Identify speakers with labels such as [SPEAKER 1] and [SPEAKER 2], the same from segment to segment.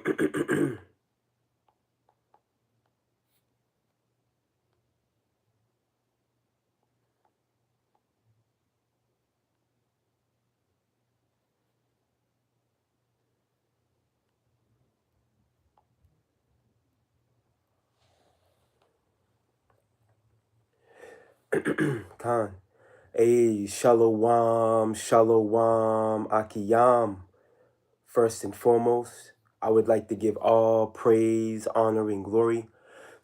[SPEAKER 1] Khan. Hey, Shalom, Shalom, Akiyam. First and foremost, I would like to give all praise, honor, and glory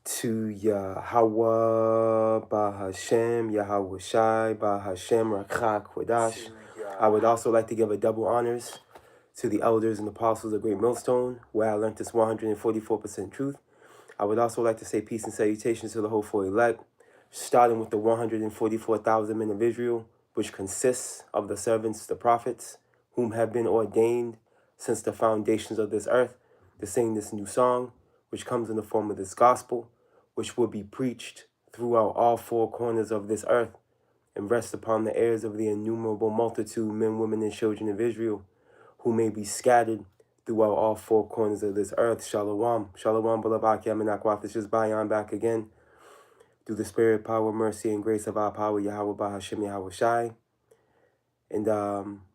[SPEAKER 1] to Yahweh, Bahashem, Yahweh Shai, Bahashem, Rakha Kwadash. I would also like to give a double honors to the elders and apostles of Great Millstone, where I learned this 144% truth. I would also like to say peace and salutations to the hopeful elect, starting with the 144,000 men of Israel, which consists of the servants, the prophets, whom have been ordained since the foundations of this earth, to sing this new song, which comes in the form of this gospel, which will be preached throughout all four corners of this earth, and rest upon the ears of the innumerable multitude, men, women, and children of Israel, who may be scattered throughout all four corners of this earth. Shalom. Shalom, beloved Akim. This is Bayan back again through the spirit, power, mercy, and grace of our power, Yahweh Bahashim Yahweh Shai. And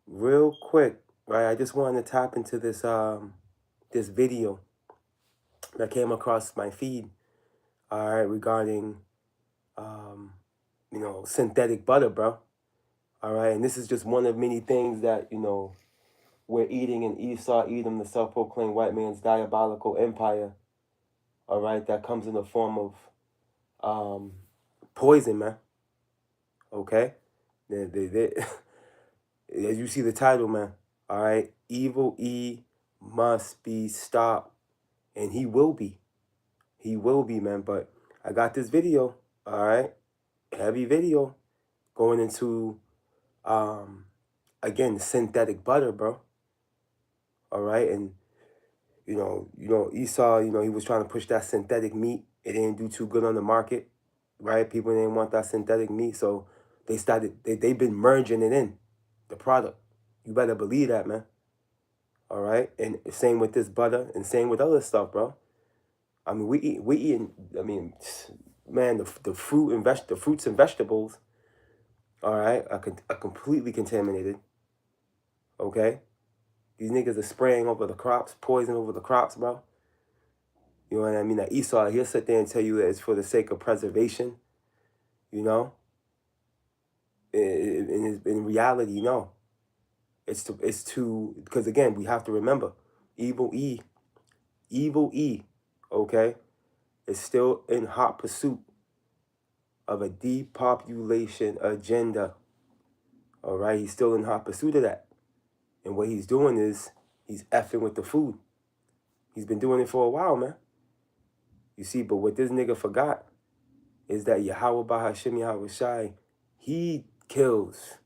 [SPEAKER 1] real quick, right, I just wanted to tap into this this video that came across my feed, all right, regarding synthetic butter, bro. All right, and this is just one of many things that, we're eating in Esau, Edom, the self-proclaimed white man's diabolical empire, all right, that comes in the form of poison, man. Okay? As you see the title, man, all right, Evil E must be stopped, and he will be. He will be, man, but I got this video, all right, heavy video, going into, again, synthetic butter, bro, all right, and Esau, he was trying to push that synthetic meat. It didn't do too good on the market, right? People didn't want that synthetic meat, so they've been merging it in the product. You better believe that, man. All right, and same with this butter, and same with other stuff, bro. I mean, we eating. I mean, man, the fruits and vegetables, all right, are completely contaminated. Okay, these niggas are spraying over the crops, poison over the crops, bro. You know what I mean? That Esau, he'll sit there and tell you that it's for the sake of preservation, you know? In reality, no. It's to, because again, we have to remember, evil E, okay, is still in hot pursuit of a depopulation agenda. All right, he's still in hot pursuit of that. And what he's doing is he's effing with the food. He's been doing it for a while, man. You see, but what this nigga forgot is that Yahweh Bahashim Yahweh Shai, he kills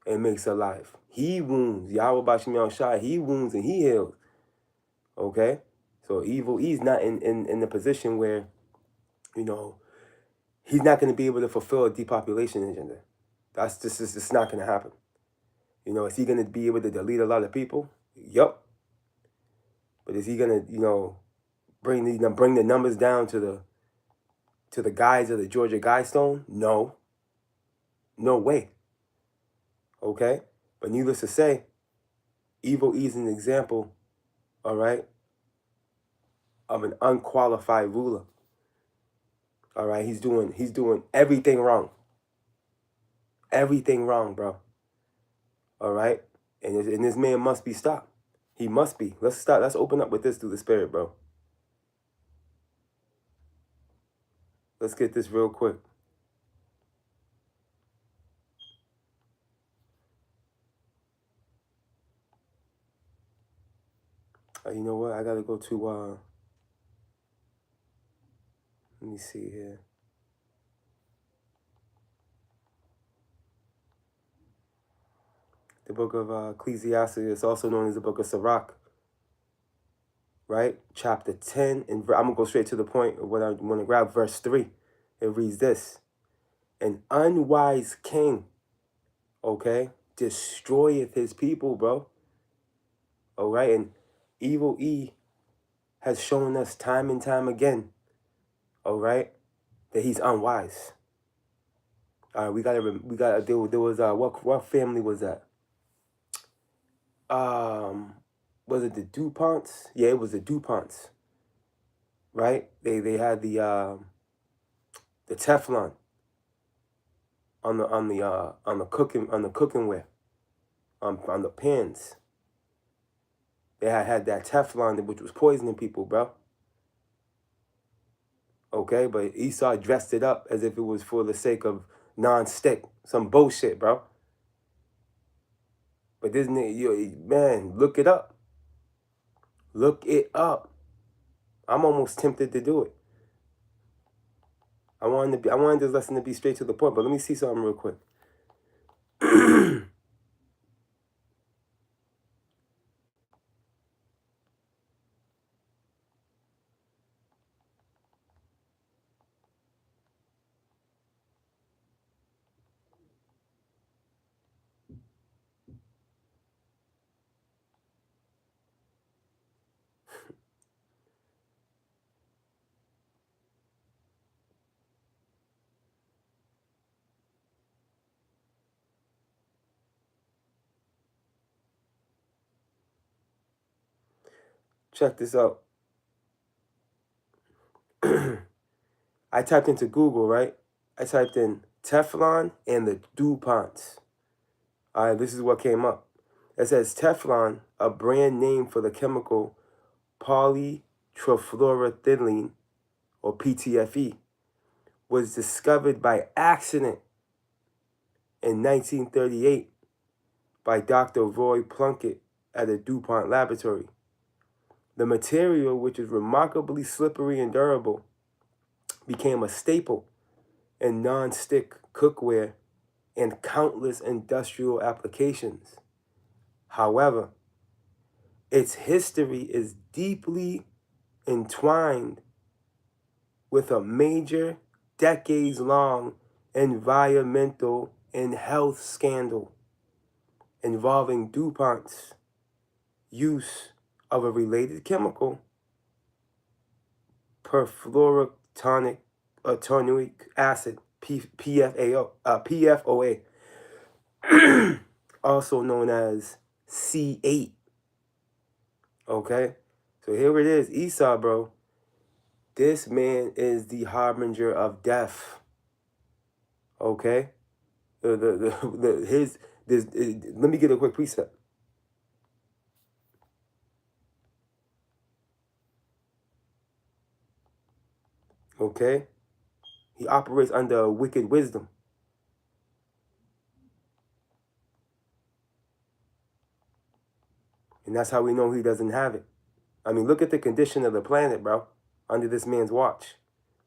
[SPEAKER 1] and makes alive. He wounds. Yahweh Bahashim Yahweh Shai, he wounds and he heals. Okay? So evil E's not in the position where, he's not going to be able to fulfill a depopulation agenda. That's just not going to happen. Is he going to be able to delete a lot of people? Yup. But is he going to, bring the numbers down to the guys of the Georgia Guidestone? No. No way. Okay? But needless to say, Evil E is an example, all right, of an unqualified ruler. All right, he's doing everything wrong. Everything wrong, bro. All right? And this man must be stopped. He must be. Let's start. Let's open up with this through the spirit, bro. Let's get this real quick. You know what? I gotta go to let me see here. The book of Ecclesiastes is also known as the book of Sirach. Right? Chapter 10, and I'm gonna go straight to the point of what I want to grab. Verse 3. It reads this: an unwise king, okay, destroyeth his people, bro. All right, and evil E has shown us time and time again, all right, that he's unwise. We gotta. There was what family was that? Was it the DuPonts? Yeah, it was the DuPonts, right? They had the Teflon on the cookingware, on the pans. They had that Teflon, which was poisoning people, bro. Okay, but Esau dressed it up as if it was for the sake of non-stick, some bullshit, bro. But this nigga, man, look it up. Look it up. I'm almost tempted to do it. I wanted this lesson to be straight to the point, but let me see something real quick. Check this out. I typed into Google, right? I typed in Teflon and the DuPonts. All right, this is what came up. It says Teflon, a brand name for the chemical polytrifluoroethylene, or PTFE, was discovered by accident in 1938 by Dr. Roy Plunkett at a DuPont laboratory. The material, which is remarkably slippery and durable, became a staple in non-stick cookware and countless industrial applications. However, its history is deeply entwined with a major, decades-long environmental and health scandal involving DuPont's use of a related chemical, perfluoroalkylic acid, PFOA, also known as C8. Okay? So here it is, Esau, bro. This man is the harbinger of death. Okay? Let me get a quick precept. Okay? He operates under a wicked wisdom. And that's how we know he doesn't have it. I mean, look at the condition of the planet, bro, under this man's watch.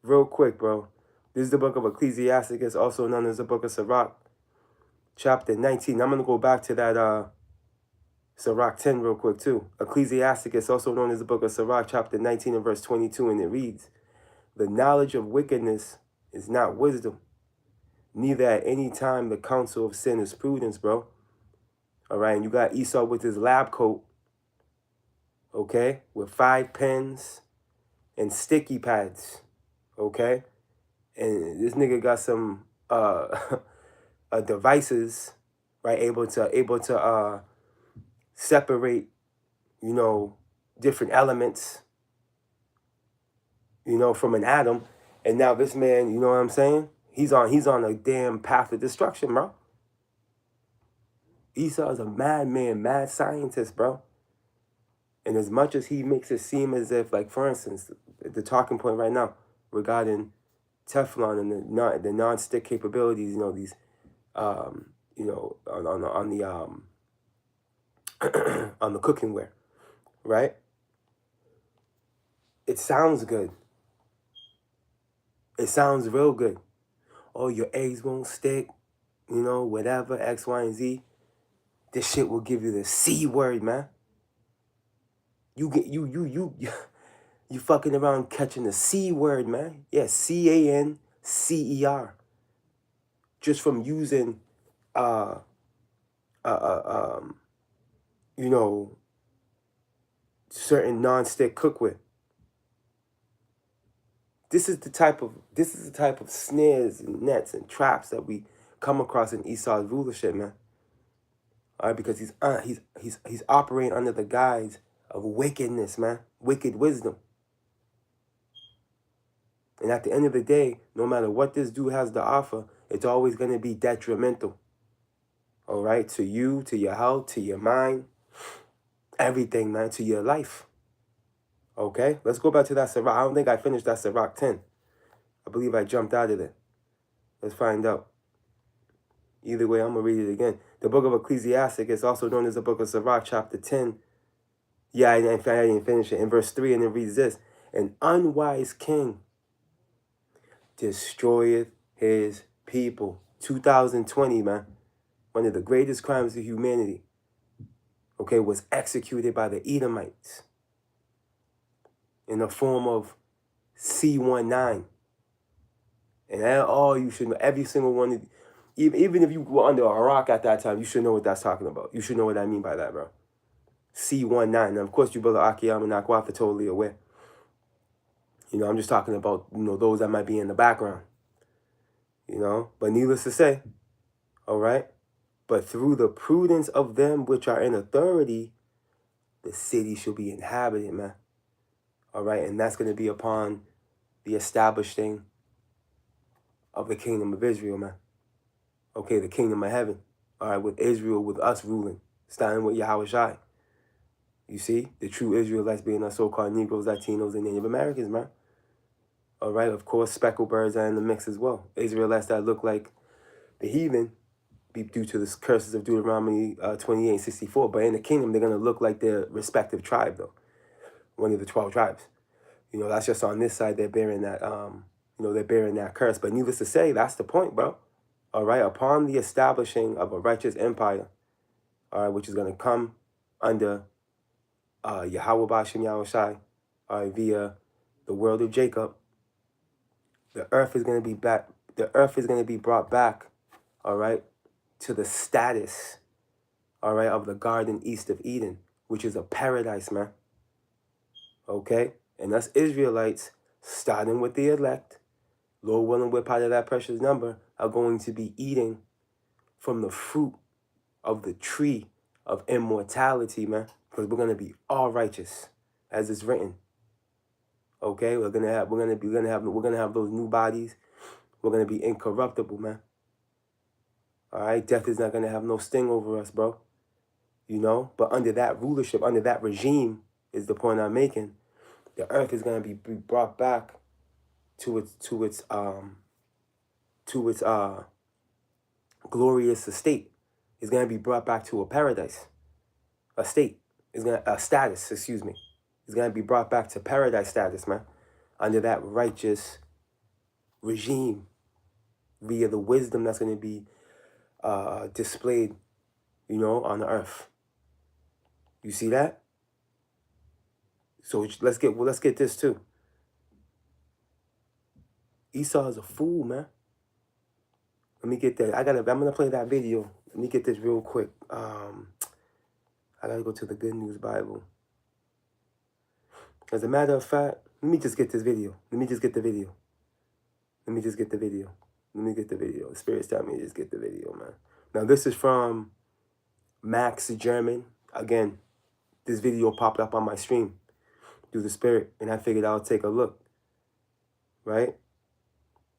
[SPEAKER 1] Real quick, bro. This is the book of Ecclesiasticus, also known as the book of Sirach, chapter 19. I'm going to go back to that Sirach 10 real quick, too. Ecclesiasticus, also known as the book of Sirach, chapter 19 and verse 22, and it reads, "The knowledge of wickedness is not wisdom, neither at any time the counsel of sin is prudence," bro. All right, and you got Esau with his lab coat, okay, with 5 pens and sticky pads, okay? And this nigga got some devices, right, able to separate, you know, different elements, you know, from an atom. And now this man, you know what I'm saying? He's on a damn path of destruction, bro. Esau is a madman, mad scientist, bro. And as much as he makes it seem as if, like, for instance, the talking point right now regarding Teflon and the non-stick capabilities, you know, these, you know, on the on the cookingware, right? It sounds good. It sounds real good. Oh, your eggs won't stick, you know, whatever, X, Y, and Z. This shit will give you the C word, man. You fucking around catching the C word, man. Yeah, CANCER. Just from using you know, certain non-stick cookware. This is the type of snares and nets and traps that we come across in Esau's rulership, man. All right, because he's operating under the guise of wickedness, man, wicked wisdom. And at the end of the day, no matter what this dude has to offer, it's always going to be detrimental. All right, to you, to your health, to your mind, everything, man, to your life. Okay, let's go back to that Sirach. I don't think I finished that Sirach 10. I believe I jumped out of it. Let's find out. Either way, I'm going to read it again. The book of Ecclesiastic is also known as the book of Sirach, chapter 10. Yeah, in fact, I didn't finish it. In verse 3, and it reads this. An unwise king destroyeth his people. 2020, man. One of the greatest crimes of humanity, okay, was executed by the Edomites in the form of C-19. And that all you should know, every single one, even if you were under a rock at that time, you should know what that's talking about. You should know what I mean by that, bro. C-19. Now, of course, you brother Akiyama and Akwath are totally aware. You know, I'm just talking about, you know, those that might be in the background. You know, but needless to say, all right, but through the prudence of them which are in authority, the city shall be inhabited, man. All right, and that's going to be upon the establishing of the kingdom of Israel, man. Okay, the kingdom of heaven. All right, with Israel, with us ruling, starting with Yahushua. You see, the true Israelites being our so-called Negroes, Latinos, and Native Americans, man. All right, of course, speckled birds are in the mix as well. Israelites that look like the heathen, due to the curses of Deuteronomy 28:64. But in the kingdom, they're going to look like their respective tribe, though. One of the 12 tribes. You know, that's just on this side, they're bearing that, they're bearing that curse. But needless to say, that's the point, bro. All right, upon the establishing of a righteous empire, all right, which is going to come under Yahweh Bashim Yahushai, all right, via the world of Jacob, the earth is going to be back. The earth is going to be brought back, all right, to the status, all right, of the garden east of Eden, which is a paradise, man. Okay? And us Israelites, starting with the elect, Lord willing, we're part of that precious number, are going to be eating from the fruit of the tree of immortality, man. Because we're going to be all righteous, as it's written. Okay? We're gonna have those new bodies. We're gonna be incorruptible, man. All right? Death is not gonna have no sting over us, bro. You know? But under that rulership, under that regime, is the point I'm making. The earth is gonna be brought back to its glorious estate. It's gonna be brought back to a paradise, a status. Excuse me. It's gonna be brought back to paradise status, man, under that righteous regime, via the wisdom that's gonna be displayed, you know, on the earth. You see that? So let's get this too. Esau is a fool, man. Let me get that. I'm gonna play that video. Let me get this real quick. I gotta go to the Good News Bible. As a matter of fact, let me just get this video. Let me just get the video. The Spirit's telling me to just get the video, man. Now, this is from Max German. Again, this video popped up on my stream through the Spirit, and I figured I'll take a look. Right?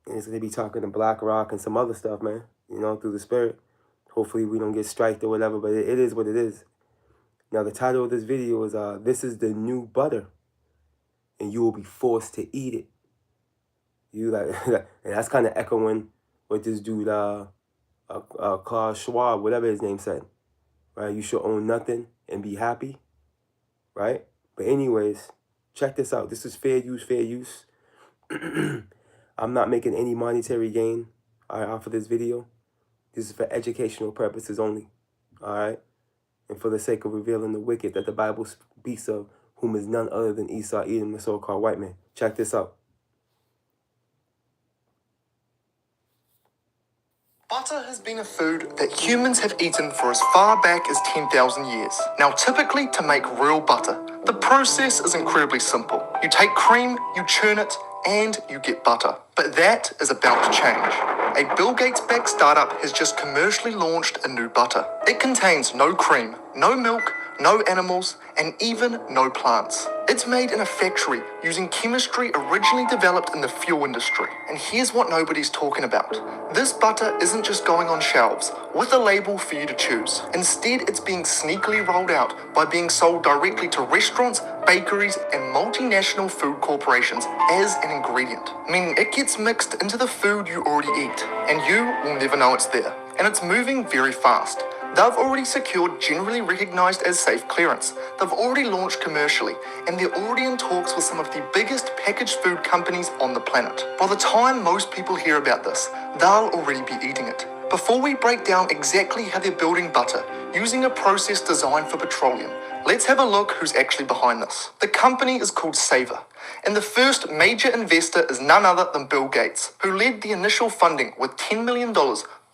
[SPEAKER 1] And it's going to be talking to Black Rock and some other stuff, man. You know, through the Spirit. Hopefully we don't get striked or whatever, but it is what it is. Now, the title of this video is, This is the New Butter, and you will be forced to eat it. And that's kind of echoing what this dude, Klaus Schwab, whatever his name said. Right? You should own nothing and be happy. Right? But anyways, check this out. This is fair use. I'm not making any monetary gain off of this video. This is for educational purposes only. All right? And for the sake of revealing the wicked that the Bible speaks of, whom is none other than Esau, Edom, the so-called white man. Check this out.
[SPEAKER 2] Butter has been a food that humans have eaten for as far back as 10,000 years. Now, typically, to make real butter, the process is incredibly simple. You take cream, you churn it, and you get butter. But that is about to change. A Bill Gates-backed startup has just commercially launched a new butter. It contains no cream, no milk, no animals, and even no plants. It's made in a factory using chemistry originally developed in the fuel industry. And here's what nobody's talking about. This butter isn't just going on shelves with a label for you to choose. Instead, it's being sneakily rolled out by being sold directly to restaurants, bakeries, and multinational food corporations as an ingredient, meaning it gets mixed into the food you already eat, and you will never know it's there. And it's moving very fast. They've already secured generally recognized as safe clearance. They've already launched commercially, and they're already in talks with some of the biggest packaged food companies on the planet. By the time most people hear about this, they'll already be eating it. Before we break down exactly how they're building butter using a process designed for petroleum, let's have a look who's actually behind this. The company is called Savor, and the first major investor is none other than Bill Gates, who led the initial funding with $10 million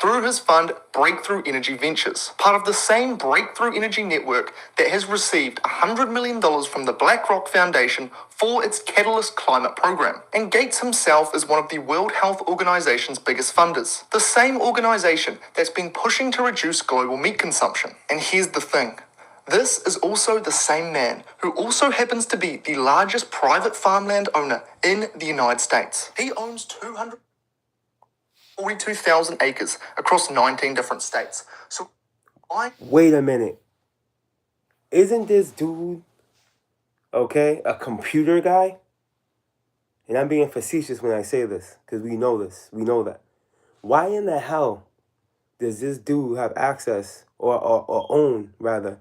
[SPEAKER 2] through his fund Breakthrough Energy Ventures, part of the same Breakthrough Energy network that has received $100 million from the BlackRock Foundation for its Catalyst Climate program. And Gates himself is one of the World Health Organization's biggest funders, the same organization that's been pushing to reduce global meat consumption. And here's the thing. This is also the same man who also happens to be the largest private farmland owner in the United States. He owns 242,000 acres across 19 different states. So
[SPEAKER 1] Wait a minute. Isn't this dude, okay, a computer guy? And I'm being facetious when I say this, because we know this. We know that. Why in the hell does this dude have access, or own, rather,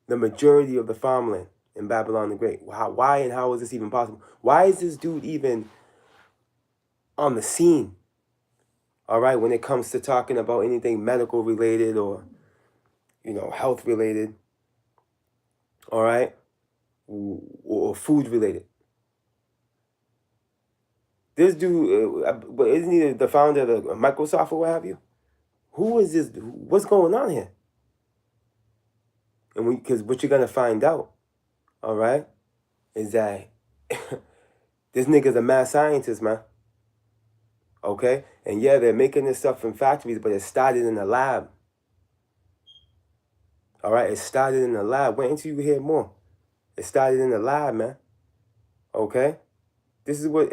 [SPEAKER 1] the majority of the farmland in Babylon the Great? Why and how is this even possible? Why is this dude even on the scene? All right, when it comes to talking about anything medical related or, health related, all right, or food related. This dude, but isn't he the founder of Microsoft or what have you? Who is this? What's going on here? And because what you're gonna find out, all right, is that this nigga's a mad scientist, man. Okay, and yeah, they're making this stuff in factories, but it started in the lab. All right, it started in the lab. Wait until you hear more. It started in the lab, man. Okay, this is what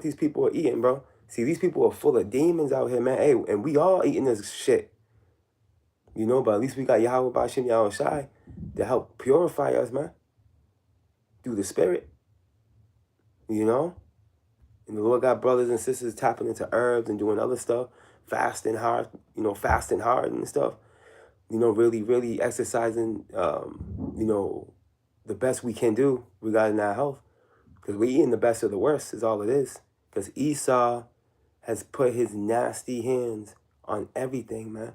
[SPEAKER 1] these people are eating, bro. See, these people are full of demons out here, man. Hey, and we all eating this shit. But at least we got Yahweh Bashim Yahweh Shai to help purify us, man. Through the spirit. And the Lord got brothers and sisters tapping into herbs and doing other stuff, fasting hard, and stuff. Really, really exercising, the best we can do regarding our health. Because we're eating the best of the worst is all it is. Because Esau has put his nasty hands on everything, man.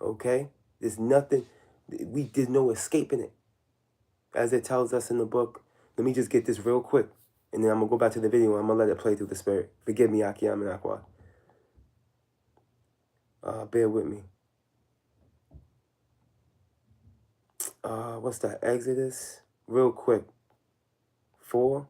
[SPEAKER 1] Okay? There's nothing, there's no escaping it. As it tells us in the book. Let me just get this real quick. And then I'm going to go back to the video and I'm going to let it play through the spirit. Forgive me, Akiyam and Akwa. Bear with me. What's that? Exodus? Real quick. 4.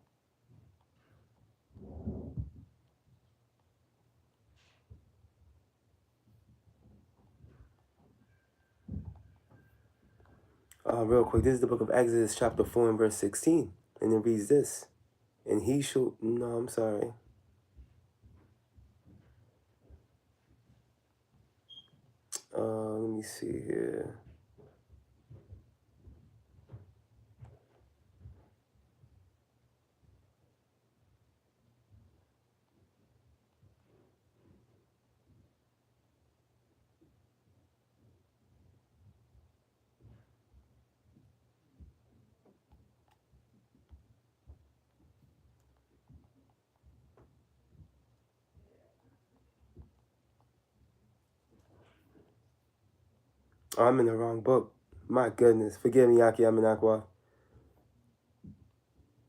[SPEAKER 1] Real quick. This is the book of Exodus, chapter 4 and verse 16. And it reads this. And he shall... No, I'm sorry. Let me see here. I'm in the wrong book. My goodness. Forgive me, Yaki. I'm in Aqua.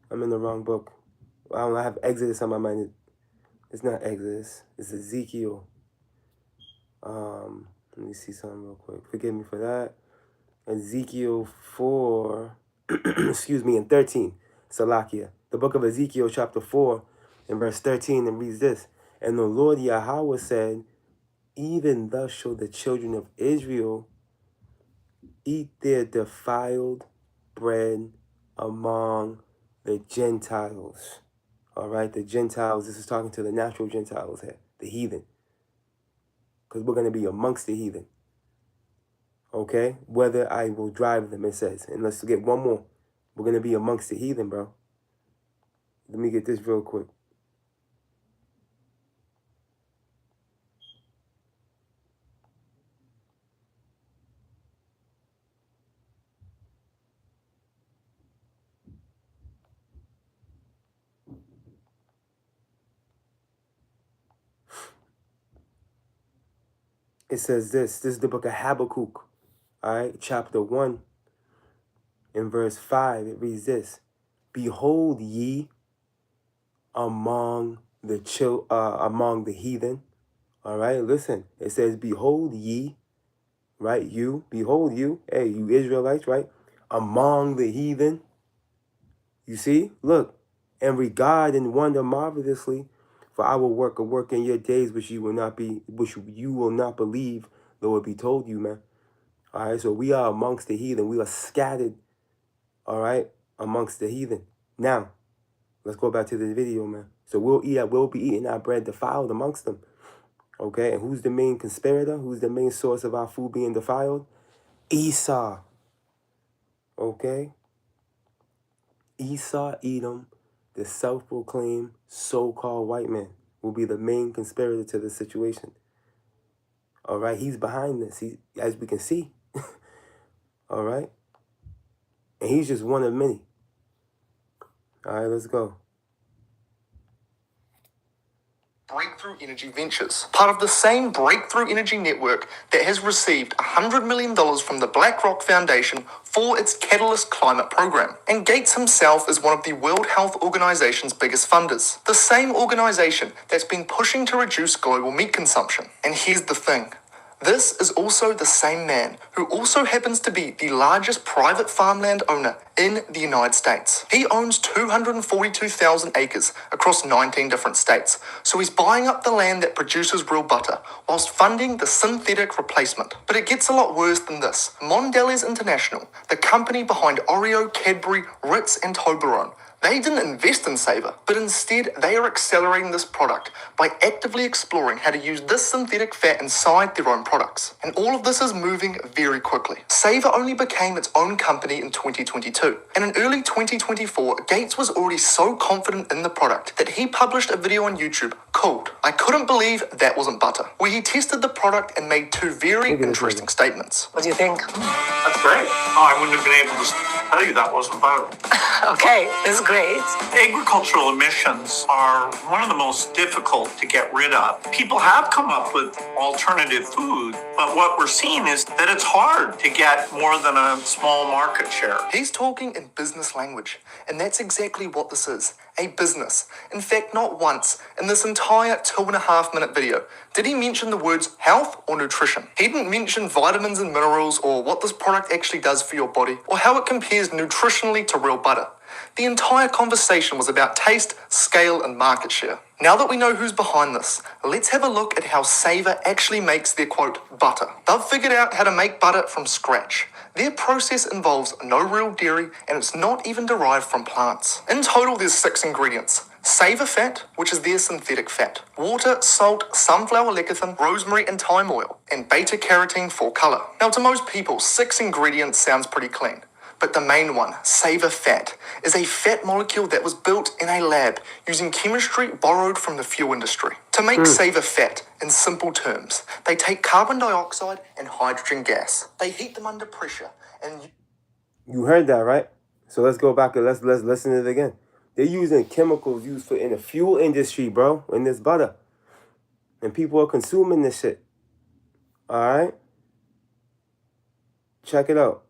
[SPEAKER 1] I'm in the wrong book. I don't know. I have Exodus on my mind. It's not Exodus. It's Ezekiel. Let me see something real quick. Forgive me for that. Ezekiel 4, excuse me, and 13. Salakia. The book of Ezekiel, chapter 4, In verse 13, it reads this. And the Lord Yahweh said, even thus shall the children of Israel eat their defiled bread among the Gentiles. All right, the Gentiles, this is talking to the natural Gentiles here, the heathen. Because we're going to be amongst the heathen. Okay, whether I will drive them, it says. And let's get one more. We're going to be amongst the heathen, bro. Let me get this real quick. It says this is the book of Habakkuk, all right, chapter 1, in verse 5, it reads this. Behold ye among the heathen, all right, listen, it says, behold ye, right, you, behold you, hey, you Israelites, right, among the heathen, you see, look, and regard and wonder marvelously, for I will work a work in your days which you will not believe, though it be told you, man. All right, so we are amongst the heathen. We are scattered, all right, amongst the heathen. Now, let's go back to this video, man. So we'll be eating our bread defiled amongst them. Okay, and who's the main conspirator? Who's the main source of our food being defiled? Esau. Okay? Esau, Edom, the self-proclaimed so-called white man, will be the main conspirator to the situation. All right, he's behind this, as we can see. All right, and he's just one of many. All right, let's go.
[SPEAKER 2] Breakthrough Energy Ventures, part of the same Breakthrough Energy network that has received $100 million from the BlackRock Foundation for its Catalyst Climate program. And Gates himself is one of the World Health Organization's biggest funders, the same organization that's been pushing to reduce global meat consumption. And here's the thing. This is also the same man who also happens to be the largest private farmland owner in the United States. He owns 242,000 acres across 19 different states, so he's buying up the land that produces real butter whilst funding the synthetic replacement. But it gets a lot worse than this. Mondelez International, the company behind Oreo, Cadbury, Ritz, and Toblerone, they didn't invest in Savor, but instead they are accelerating this product by actively exploring how to use this synthetic fat inside their own products. And all of this is moving very quickly. Savor only became its own company in 2022. And in early 2024, Gates was already so confident in the product that he published a video on YouTube called I Couldn't Believe That Wasn't Butter, where he tested the product and made two very interesting statements.
[SPEAKER 3] What do you think?
[SPEAKER 4] That's great. Oh, I wouldn't have been able to tell you that wasn't butter.
[SPEAKER 3] Okay, this is great.
[SPEAKER 4] Agricultural emissions are one of the most difficult to get rid of. People have come up with alternative food, but what we're seeing is that it's hard to get more than a small market share.
[SPEAKER 2] He's talking in business language, and that's exactly what this is, a business. In fact, not once in this entire 2.5 minute video did he mention the words health or nutrition. He didn't mention vitamins and minerals or what this product actually does for your body or how it compares nutritionally to real butter. The entire conversation was about taste, scale, and market share. Now that we know who's behind this, let's have a look at how Savor actually makes their, quote, butter. They've figured out how to make butter from scratch. Their process involves no real dairy, and it's not even derived from plants. In total, there's 6 ingredients. Savor fat, which is their synthetic fat, water, salt, sunflower lecithin, rosemary and thyme oil, and beta-carotene for colour. Now, to most people, 6 ingredients sounds pretty clean. But the main one, Savor fat, is a fat molecule that was built in a lab using chemistry borrowed from the fuel industry. To make Savor fat, in simple terms, they take carbon dioxide and hydrogen gas. They heat them under pressure and...
[SPEAKER 1] You heard that, right? So let's go back and let's listen to it again. They're using chemicals used in the fuel industry, bro, in this butter. And people are consuming this shit. All right? Check it out.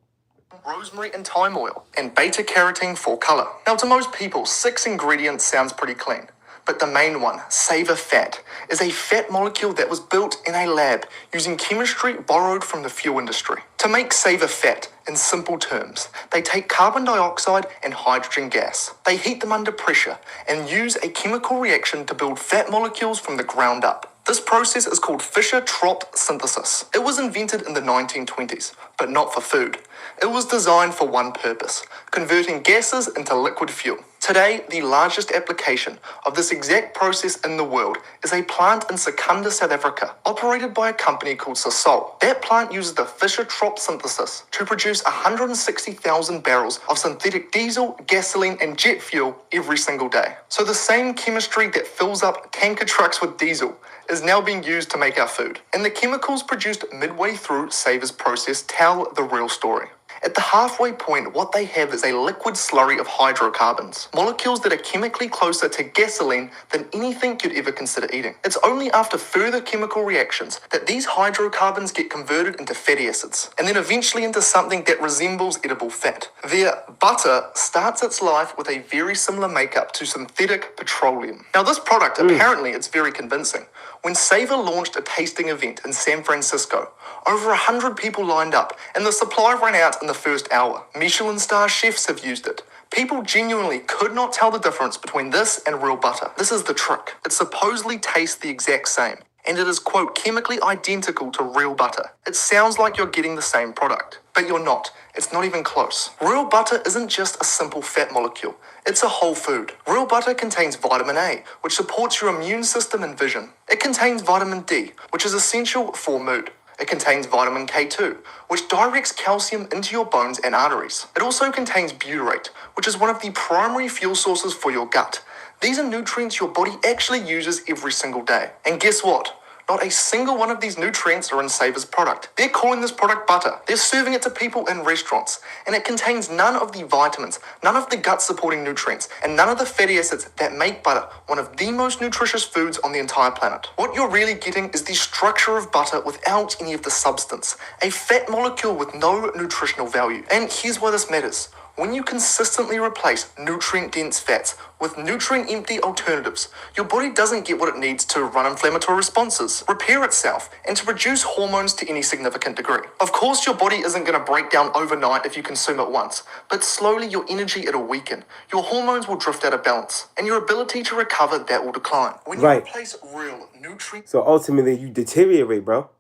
[SPEAKER 2] Rosemary and thyme oil, and beta-carotene for colour. Now, to most people, 6 ingredients sounds pretty clean. But the main one, Savor fat, is a fat molecule that was built in a lab using chemistry borrowed from the fuel industry. To To make Savor fat, in simple terms, they take carbon dioxide and hydrogen gas. They heat them under pressure and use a chemical reaction to build fat molecules from the ground up. This process is called Fischer-Tropsch synthesis. It was invented in the 1920s, but not for food. It was designed for one purpose: converting gases into liquid fuel. Today, the largest application of this exact process in the world is a plant in Secunda, South Africa, operated by a company called Sasol. That plant uses the Fischer-Tropsch synthesis to produce 160,000 barrels of synthetic diesel, gasoline, and jet fuel every single day. So the same chemistry that fills up tanker trucks with diesel is now being used to make our food. And the chemicals produced midway through Savor's process tell the real story. At the halfway point, what they have is a liquid slurry of hydrocarbons, molecules that are chemically closer to gasoline than anything you'd ever consider eating. It's only after further chemical reactions that these hydrocarbons get converted into fatty acids, and then eventually into something that resembles edible fat. Their butter starts its life with a very similar makeup to synthetic petroleum. Now this product, apparently it's very convincing. When Savor launched a tasting event in San Francisco, over 100 people lined up, and the supply ran out in the first hour. Michelin star chefs have used it. People genuinely could not tell the difference between this and real butter. This is the trick. It supposedly tastes the exact same, and it is, quote, chemically identical to real butter. It sounds like you're getting the same product, but you're not. It's not even close. Real butter isn't just a simple fat molecule. It's a whole food. Real butter contains vitamin A, which supports your immune system and vision. It contains vitamin D, which is essential for mood. It contains vitamin K2, which directs calcium into your bones and arteries. It also contains butyrate, which is one of the primary fuel sources for your gut. These are nutrients your body actually uses every single day. And guess what? Not a single one of these nutrients are in Savor's product. They're calling this product butter. They're serving it to people in restaurants. And it contains none of the vitamins, none of the gut-supporting nutrients, and none of the fatty acids that make butter one of the most nutritious foods on the entire planet. What you're really getting is the structure of butter without any of the substance. A fat molecule with no nutritional value. And here's why this matters. When you consistently replace nutrient-dense fats with nutrient-empty alternatives, your body doesn't get what it needs to run inflammatory responses, repair itself, and to produce hormones to any significant degree. Of course, your body isn't going to break down overnight if you consume it once, but slowly your energy it'll weaken, your hormones will drift out of balance, and your ability to recover that will decline. When you replace real nutrients...
[SPEAKER 1] So ultimately, you deteriorate, bro.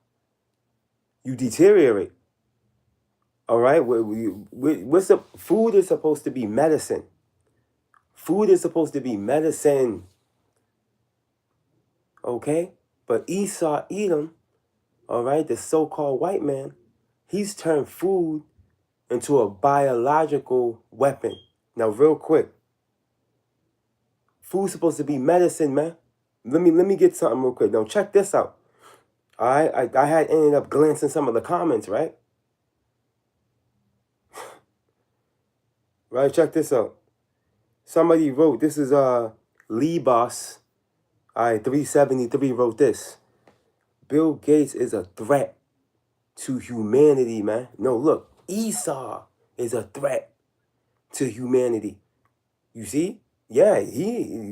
[SPEAKER 1] You deteriorate. All right, what's the food is supposed to be medicine. Food is supposed to be medicine. Okay, but Esau Edom, all right, the so-called white man, he's turned food into a biological weapon. Now, real quick, food's supposed to be medicine, man. Let me get something real quick. Now, check this out. All right, I had ended up glancing some of the comments, right? Right, check this out. Somebody wrote, this is Lee Boss, all right, 373 wrote this. Bill Gates is a threat to humanity, man. No, look, Esau is a threat to humanity. You see? Yeah,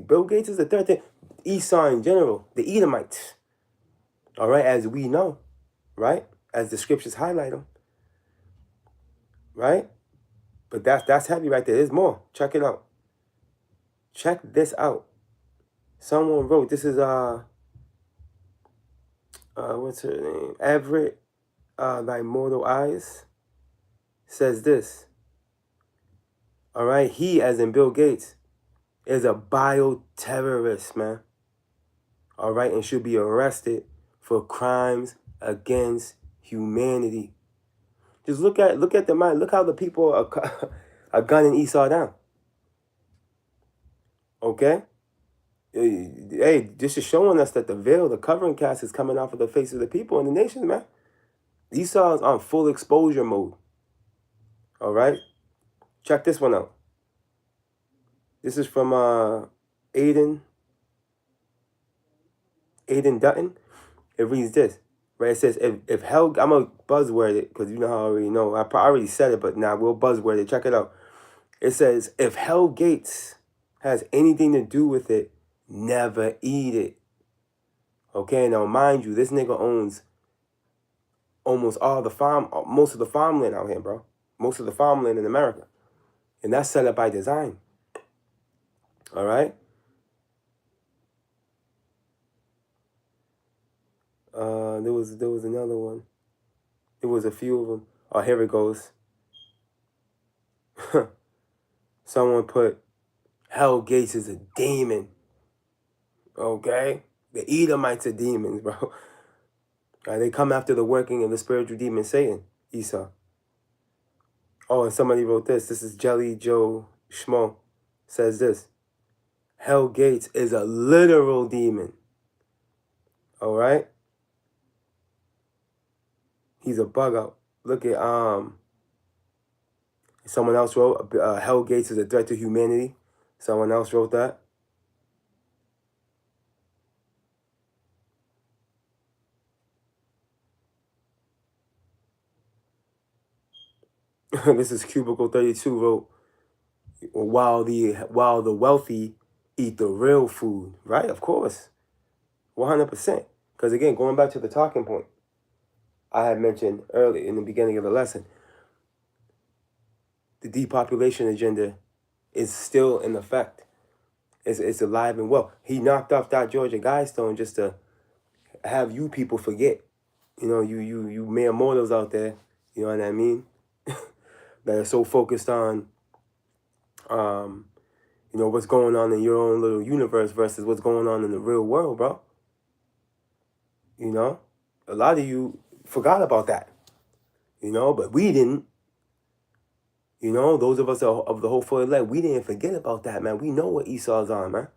[SPEAKER 1] Bill Gates is a threat to Esau in general, the Edomites. All right, as we know, right? As the scriptures highlight them. Right? But that's heavy right there. There's more. Check it out. Check this out. Someone wrote, this is what's her name? Everett Thy Mortal Eyes says this. All right, he, as in Bill Gates, is a bioterrorist, man. All right, and should be arrested for crimes against humanity. Just look at the mind. Look how the people are gunning Esau down. Okay? Hey, this is showing us that the veil, the covering cast is coming off of the face of the people in the nation, man. Esau is on full exposure mode. All right? Check this one out. This is from Aiden Dutton. It reads this. Right, it says, if hell, I'm going to buzzword it, because you know how I already know. I already said it, but now we'll buzzword it. Check it out. It says, if Hell Gates has anything to do with it, never eat it. Okay, now mind you, this nigga owns almost most of the farmland out here, bro. Most of the farmland in America. And that's set up by design. All right? There was another one. There was a few of them. Oh, here it goes. Someone put Hell Gates is a demon. Okay? The Edomites are demons, bro. They come after the working of the spiritual demon Satan, Esau. Oh, and somebody wrote this. This is Jelly Joe Schmo. Says this. Hell Gates is a literal demon. All right? He's a bug out. Look at someone else wrote Hell Gates is a threat to humanity. Someone else wrote that. This is Cubicle 32 wrote, while the wealthy eat the real food, right? Of course, 100%. Because again, going back to the talking point I had mentioned early in the beginning of the lesson, the depopulation agenda is still in effect. It's alive and well. He knocked off that Georgia Guidestone just to have you people forget. You know, you mere mortals out there, you know what I mean? That are so focused on, what's going on in your own little universe versus what's going on in the real world, bro. You know, a lot of you forgot about that, but we didn't. Those of us of the hopeful elect, we didn't forget about that, man. We know what Esau's on, man.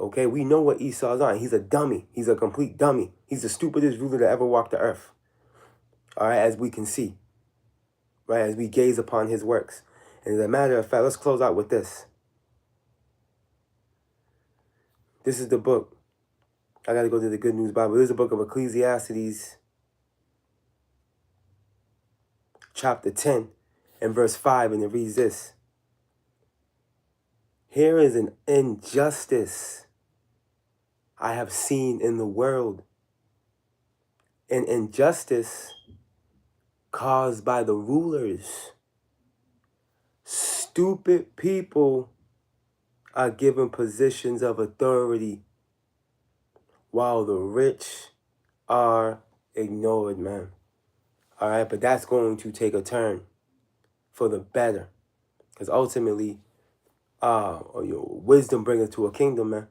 [SPEAKER 1] Okay, we know what Esau's on. He's a dummy. He's a complete dummy. He's the stupidest ruler to ever walk the earth. All right, as we can see. Right, as we gaze upon his works. And as a matter of fact, let's close out with this. This is the book. I got to go to the Good News Bible. This is the book of Ecclesiastes, chapter 10, and verse 5, and it reads this. Here is an injustice I have seen in the world. An injustice caused by the rulers. Stupid people are given positions of authority while the rich are ignored, man. All right, but that's going to take a turn for the better. Because ultimately, wisdom brings us to a kingdom, man.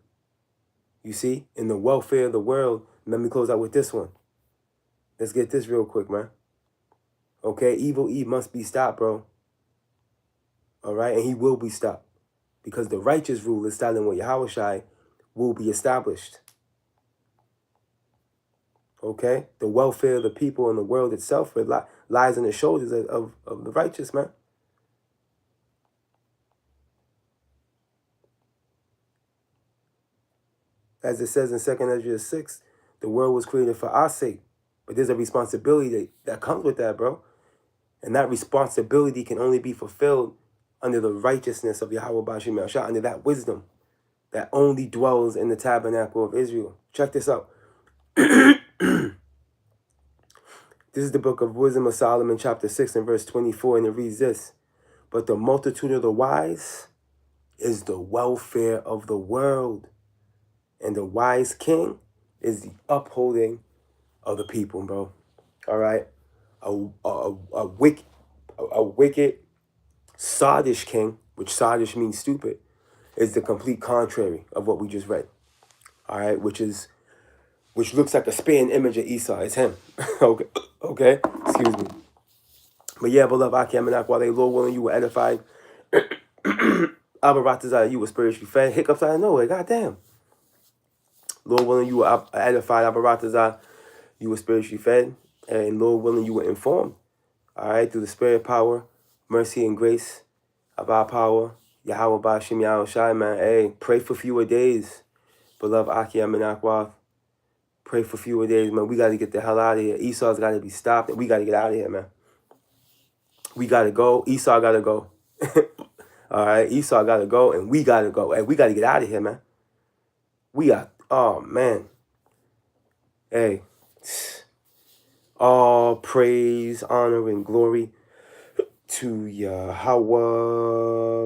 [SPEAKER 1] You see, in the welfare of the world, let me close out with this one. Let's get this real quick, man. Okay, evil Eve must be stopped, bro. All right, and he will be stopped. Because the righteous ruler, starting with Yahushai, will be established. Okay, the welfare of the people and the world itself lies on the shoulders of the righteous, man. As it says in 2 Ezra 6, the world was created for our sake. But there's a responsibility that comes with that, bro. And that responsibility can only be fulfilled under the righteousness of Yahweh Bashim Yahshua, under that wisdom that only dwells in the tabernacle of Israel. Check this out. This is the book of Wisdom of Solomon, chapter 6 and verse 24, and it reads this. But the multitude of the wise is the welfare of the world, and the wise king is the upholding of the people, bro. All right? A wicked sottish king, which sottish means stupid, is the complete contrary of what we just read. All right? Which looks like a spin image of Esau. It's him. Okay? Excuse me. But yeah, beloved Aki Amenak, while they Lord willing, you were edified. Abaratazah, you were spiritually fed. Hiccups out of nowhere. Goddamn. Lord willing, you were edified. Abaratazah, you were spiritually fed. And Lord willing, you were informed. All right? Through the spirit power, mercy, and grace of our power. Yahweh Bashim Yahushai, man. Hey, pray for fewer days. Beloved Aki Amenak, pray for fewer days, man. We got to get the hell out of here. Esau's got to be stopped, and we got to get out of here, man. We got to go. Esau got to go. All right? Esau got to go, and we got to go. Hey, we got to get out of here, man. Oh, man. Hey. All praise, honor, and glory to Yahweh,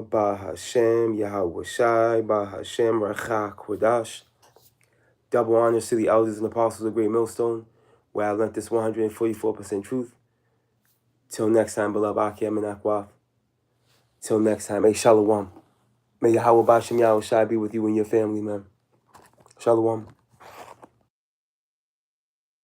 [SPEAKER 1] Bahashem, Yahweh Shai, Bahashem, Rachak, Kodash. Double honors to the elders and apostles of Great Millstone, where I learned this 144% truth. Till next time, beloved Akim and Akwath. Till next time, hey, Shalom. May Yahweh Bashem Yahweh Shai be with you and your family, man. Shalom.